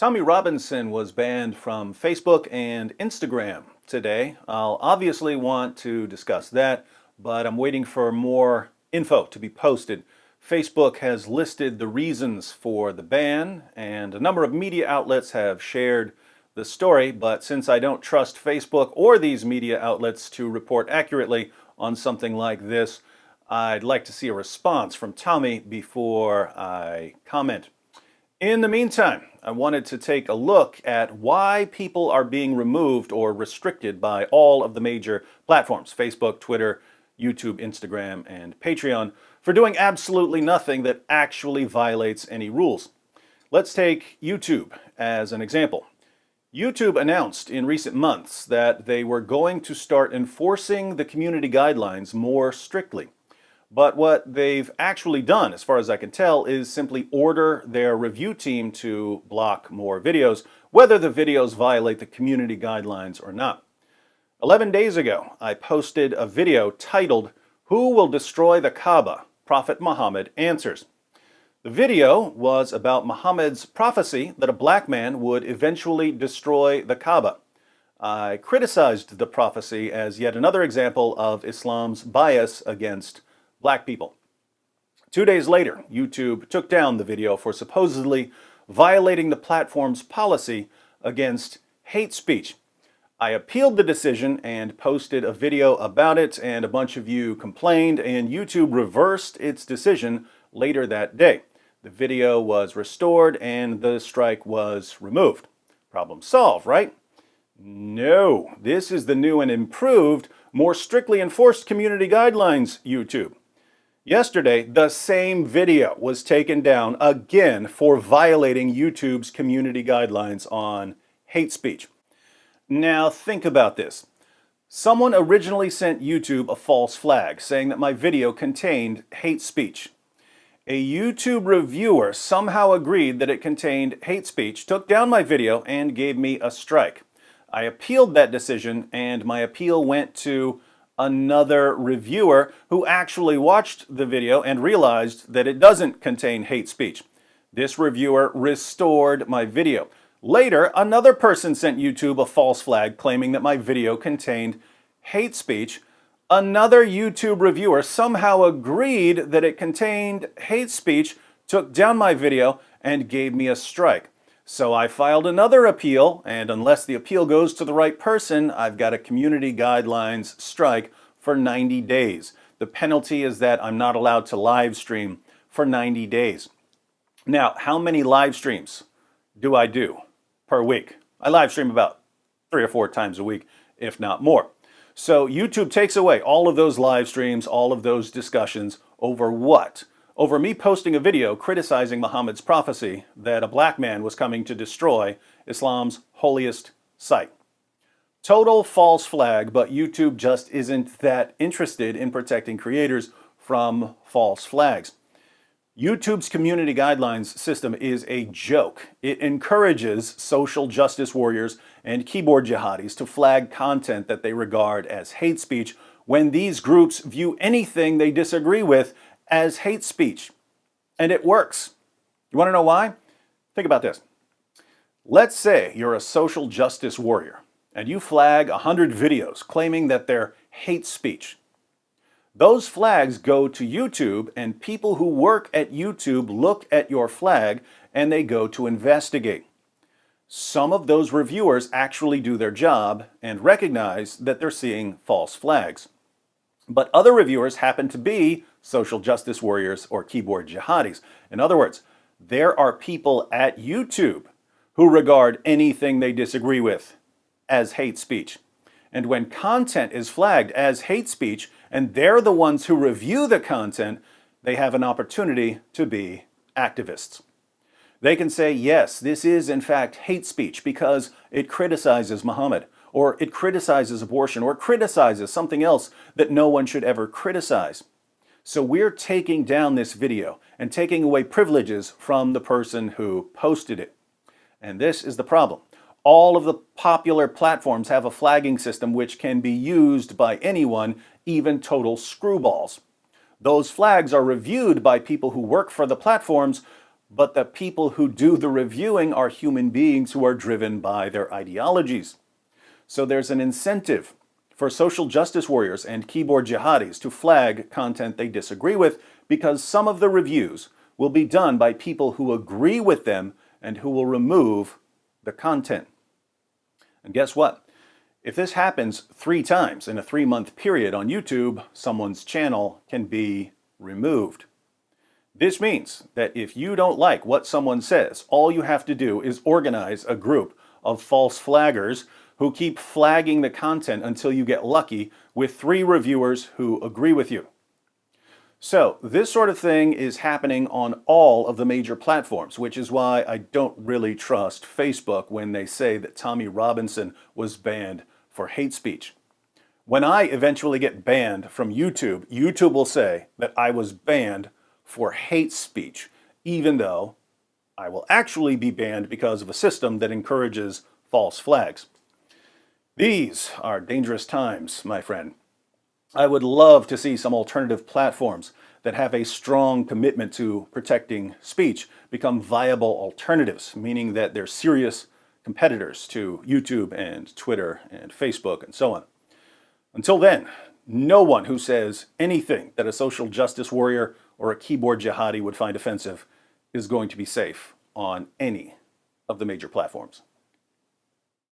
Tommy Robinson was banned from Facebook and Instagram today. I'll obviously want to discuss that, but I'm waiting for more info to be posted. Facebook has listed the reasons for the ban, and a number of media outlets have shared the story, but since I don't trust Facebook or these media outlets to report accurately on something like this, I'd like to see a response from Tommy before I comment. In the meantime, I wanted to take a look at why people are being removed or restricted by all of the major platforms, Facebook, Twitter, YouTube, Instagram, and Patreon, for doing absolutely nothing that actually violates any rules. Let's take YouTube as an example. YouTube announced in recent months that they were going to start enforcing the community guidelines more strictly. But what they've actually done, as far as I can tell, is simply order their review team to block more videos, whether the videos violate the community guidelines or not. 11 days ago, I posted a video titled, "Who Will Destroy the Kaaba? Prophet Muhammad Answers." The video was about Muhammad's prophecy that a black man would eventually destroy the Kaaba. I criticized the prophecy as yet another example of Islam's bias against black people. 2 days later, YouTube took down the video for supposedly violating the platform's policy against hate speech. I appealed the decision and posted a video about it, and a bunch of you complained, and YouTube reversed its decision later that day. The video was restored and the strike was removed. Problem solved, right? No, this is the new and improved, more strictly enforced community guidelines, YouTube. Yesterday, the same video was taken down again for violating YouTube's community guidelines on hate speech. Now think about this. Someone originally sent YouTube a false flag saying that my video contained hate speech. A YouTube reviewer somehow agreed that it contained hate speech, took down my video, and gave me a strike. I appealed that decision, and my appeal went to another reviewer who actually watched the video and realized that it doesn't contain hate speech. This reviewer restored my video. Later, another person sent YouTube a false flag claiming that my video contained hate speech. Another YouTube reviewer somehow agreed that it contained hate speech, took down my video, and gave me a strike. So I filed another appeal, and unless the appeal goes to the right person, I've got a community guidelines strike for 90 days. The penalty is that I'm not allowed to live stream for 90 days. Now, how many live streams do I do per week? I live stream about 3 or 4 times a week, if not more. So YouTube takes away all of those live streams, all of those discussions over what? Over me posting a video criticizing Muhammad's prophecy that a black man was coming to destroy Islam's holiest site. Total false flag, but YouTube just isn't that interested in protecting creators from false flags. YouTube's community guidelines system is a joke. It encourages social justice warriors and keyboard jihadis to flag content that they regard as hate speech when these groups view anything they disagree with as hate speech. And it works. You want to know why? Think about this. Let's say you're a social justice warrior and you flag 100 videos claiming that they're hate speech. Those flags go to YouTube, and people who work at YouTube look at your flag and they go to investigate. Some of those reviewers actually do their job and recognize that they're seeing false flags. But other reviewers happen to be social justice warriors or keyboard jihadis. In other words, there are people at YouTube who regard anything they disagree with as hate speech. And when content is flagged as hate speech, and they're the ones who review the content, they have an opportunity to be activists. They can say, yes, this is in fact hate speech because it criticizes Muhammad, or it criticizes abortion, or criticizes something else that no one should ever criticize. So we're taking down this video and taking away privileges from the person who posted it. And this is the problem. All of the popular platforms have a flagging system which can be used by anyone, even total screwballs. Those flags are reviewed by people who work for the platforms, but the people who do the reviewing are human beings who are driven by their ideologies. So there's an incentive for social justice warriors and keyboard jihadis to flag content they disagree with, because some of the reviews will be done by people who agree with them and who will remove the content. And guess what? If this happens 3 times in a 3-month period on YouTube, someone's channel can be removed. This means that if you don't like what someone says, all you have to do is organize a group of false flaggers who keep flagging the content until you get lucky with 3 reviewers who agree with you. So this sort of thing is happening on all of the major platforms, which is why I don't really trust Facebook when they say that Tommy Robinson was banned for hate speech. When I eventually get banned from YouTube, YouTube will say that I was banned for hate speech, even though I will actually be banned because of a system that encourages false flags. These are dangerous times, my friend. I would love to see some alternative platforms that have a strong commitment to protecting speech become viable alternatives, meaning that they're serious competitors to YouTube and Twitter and Facebook and so on. Until then, no one who says anything that a social justice warrior or a keyboard jihadi would find offensive is going to be safe on any of the major platforms.